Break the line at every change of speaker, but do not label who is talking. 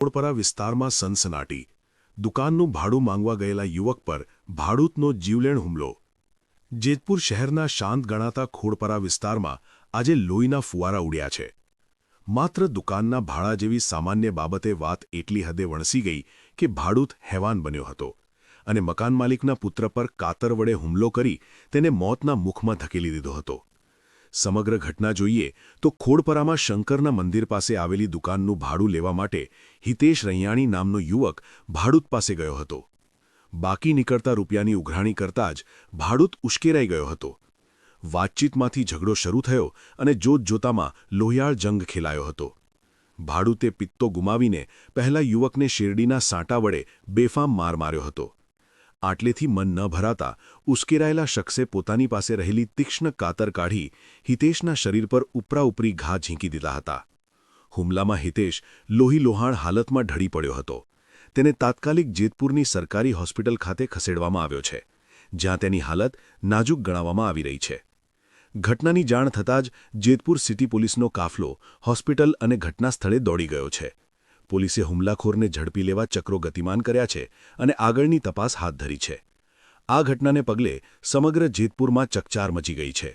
ખોડપરા વિસ્તારમાં સનસનાટી. દુકાનનું ભાડું માંગવા ગયેલા યુવક પર ભાડૂતનો જીવલેણ હુમલો. જેતપુર શહેરના શાંત ગણાતા ખોડપરા વિસ્તારમાં આજે લોહીના ફુવારા ઉડ્યા છે. માત્ર દુકાનના ભાડા જેવી સામાન્ય બાબતે વાત એટલી હદે વણસી ગઈ કે ભાડૂત હેવાન બન્યો હતો અને મકાન માલિકના પુત્ર પર કાતર વડે હુમલો કરી તેને મોતના મુખમાં ધકેલી દીધો હતો. સમગ્ર ઘટના જોઈએ તો ખોડપરામાં શંકરના મંદિર પાસે આવેલી દુકાનનું ભાડું લેવા માટે હિતેશ રૈયાણી નામનો યુવક ભાડૂત પાસે ગયો હતો. બાકી નીકળતા રૂપિયાની ઉઘરાણી કરતાં જ ભાડૂત ઉશ્કેરાઈ ગયો હતો. વાતચીતમાંથી ઝઘડો શરૂ થયો અને જોતજોતામાં લોહિયાળ જંગ ખેલાયો હતો. ભાડૂતે પિત્તો ગુમાવીને પહેલા યુવકને શેરડીના સાંટા વડે બેફામ માર માર્યો હતો. આટલેથી મન ન ભરાતા ઉશ્કેરાયેલા શખ્સે પોતાની પાસે રહેલી તીક્ષ્ણ કાતર કાઢી હિતેશના શરીર પર ઉપરાઉપરી ઘા ઝીંકી દીધા હતા. હુમલામાં હિતેશ લોહીલોહાણ હાલતમાં ઢળી પડ્યો હતો. તેને તાત્કાલિક જેતપુરની સરકારી હોસ્પિટલ ખાતે ખસેડવામાં આવ્યો છે, જ્યાં તેની હાલત નાજુક ગણાવવામાં આવી રહી છે. ઘટનાની જાણ થતાં જ જેતપુર સિટી પોલીસનો કાફલો હોસ્પિટલ અને ઘટના સ્થળે દોડી ગયો છે. પોલીસે હુમલાખોરને ઝડપી લેવા ચક્રો ગતિમાન કર્યા છે અને આગળની તપાસ હાથ ધરી છે. આ ઘટનાને પગલે સમગ્ર જેતપુરમાં ચકચાર મચી ગઈ છે.